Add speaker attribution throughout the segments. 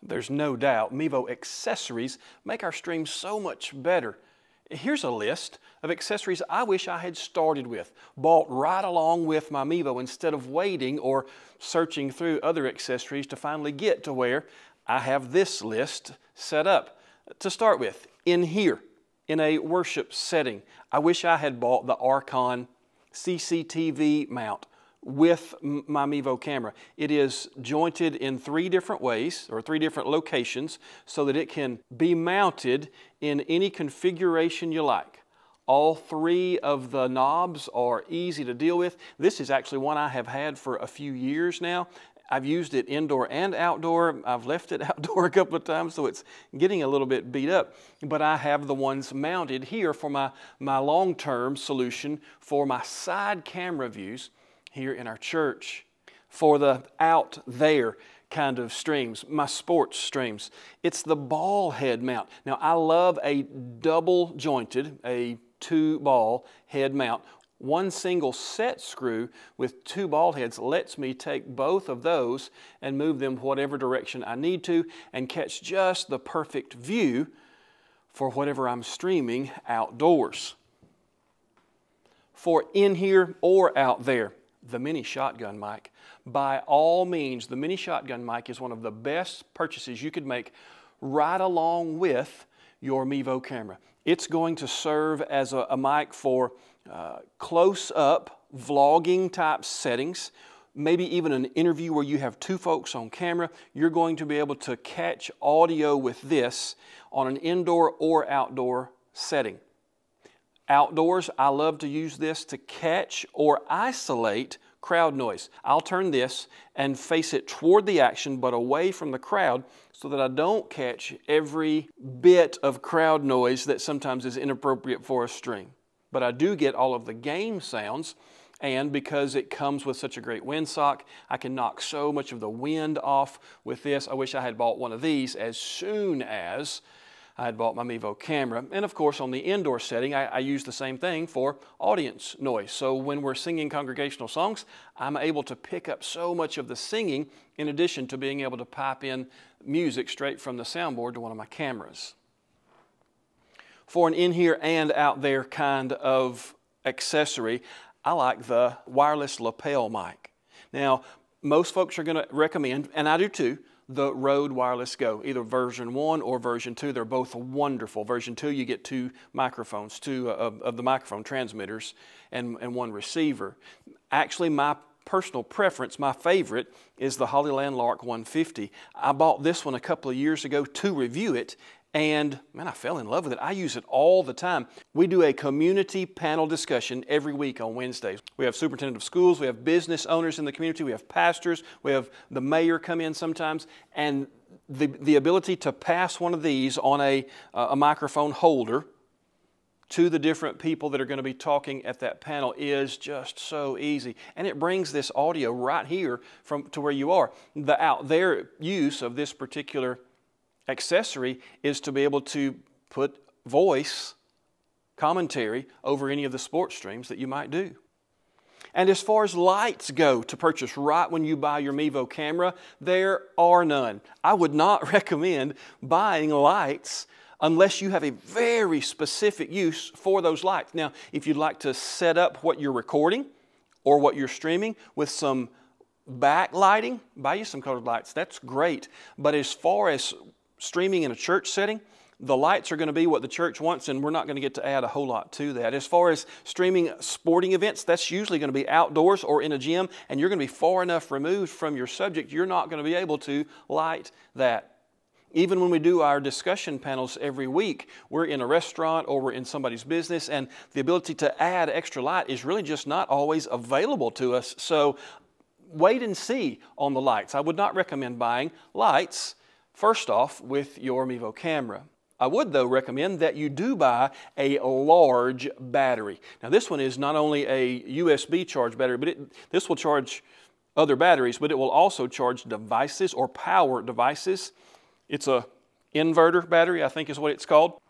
Speaker 1: There's no doubt Mevo accessories make our stream so much better. Here's a list of accessories I wish I had started with, bought right along with my Mevo instead of waiting or searching through other accessories to finally get to where I have this list set up. To start with, in here, in a worship setting, I wish I had bought the Archon CCTV mount with my Mevo camera. It is jointed in 3 different ways, or 3 different locations, so that it can be mounted in any configuration you like. All 3 of the knobs are easy to deal with. This is actually one I have had for a few years now. I've used it indoor and outdoor. I've left it outdoor a couple of times, so it's getting a little bit beat up. But I have the ones mounted here for my long-term solution for my side camera views here in our church. For the out there kind of streams, my sports streams, it's the ball head mount. Now I love a double jointed, a 2-ball head mount. One single set screw with 2 ball heads lets me take both of those and move them whatever direction I need to and catch just the perfect view for whatever I'm streaming outdoors. For in here or out there, the mini shotgun mic. By all means, the mini shotgun mic is one of the best purchases you could make right along with your Mevo camera. It's going to serve as a mic for close-up vlogging type settings, maybe even an interview where you have 2 folks on camera. You're going to be able to catch audio with this on an indoor or outdoor setting. Outdoors, I love to use this to catch or isolate crowd noise. I'll turn this and face it toward the action but away from the crowd so that I don't catch every bit of crowd noise that sometimes is inappropriate for a stream. But I do get all of the game sounds, and because it comes with such a great windsock, I can knock so much of the wind off with this. I wish I had bought one of these as soon as I had bought my Mevo camera. And of course, on the indoor setting, I use the same thing for audience noise. So when we're singing congregational songs, I'm able to pick up so much of the singing in addition to being able to pipe in music straight from the soundboard to one of my cameras. For an in here and out there kind of accessory, I like the wireless lapel mic. Now, most folks are going to recommend, and I do too, the Rode Wireless Go, either version 1 or version 2. They're both wonderful. Version 2, you get 2 microphones, 2 of the microphone transmitters and 1 receiver. Actually, my personal preference, my favorite, is the Hollyland Lark 150. I bought this one a couple of years ago to review it, and man, I fell in love with it. I use it all the time. We do a community panel discussion every week on Wednesdays. We have superintendent of schools, we have business owners in the community, we have pastors, we have the mayor come in sometimes, and the ability to pass one of these on a microphone holder to the different people that are going to be talking at that panel is just so easy. And it brings this audio right here to where you are. The out there use of this particular accessory is to be able to put voice commentary over any of the sports streams that you might do. And as far as lights go to purchase right when you buy your Mevo camera, there are none. I would not recommend buying lights unless you have a very specific use for those lights. Now, if you'd like to set up what you're recording or what you're streaming with some backlighting, buy you some colored lights. That's great. But as far as streaming in a church setting, the lights are going to be what the church wants, and we're not going to get to add a whole lot to that. As far as streaming sporting events, that's usually going to be outdoors or in a gym, and you're going to be far enough removed from your subject, you're not going to be able to light that. Even when we do our discussion panels every week, we're in a restaurant or we're in somebody's business, and the ability to add extra light is really just not always available to us. So wait and see on the lights. I would not recommend buying lights first off with your Mevo camera. I would, though, recommend that you do buy a large battery. Now, this one is not only a USB charge battery, but this will charge other batteries, but it will also charge devices or power devices. It's a inverter battery, I think is what it's called.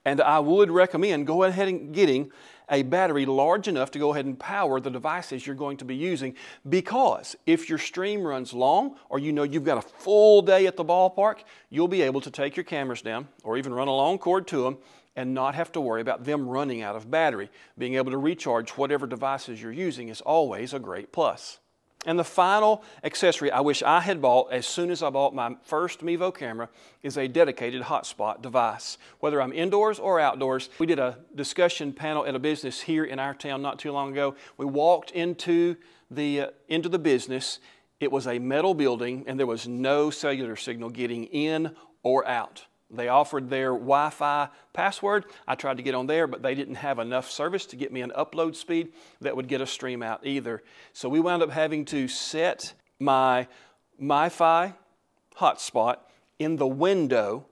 Speaker 1: And I would recommend go ahead and getting a battery large enough to go ahead and power the devices you're going to be using, because if your stream runs long, or you know you've got a full day at the ballpark, you'll be able to take your cameras down or even run a long cord to them and not have to worry about them running out of battery. Being able to recharge whatever devices you're using is always a great plus. And the final accessory I wish I had bought as soon as I bought my first Mevo camera is a dedicated hotspot device. Whether I'm indoors or outdoors, we did a discussion panel at a business here in our town not too long ago. We walked into the business. It was a metal building and there was no cellular signal getting in or out. They offered their Wi-Fi password. I tried to get on there, but they didn't have enough service to get me an upload speed that would get a stream out either. So we wound up having to set my MiFi hotspot in the window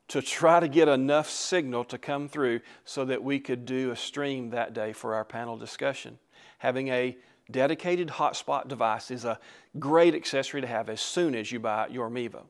Speaker 1: to try to get enough signal to come through so that we could do a stream that day for our panel discussion. Having a dedicated hotspot device is a great accessory to have as soon as you buy your Mevo.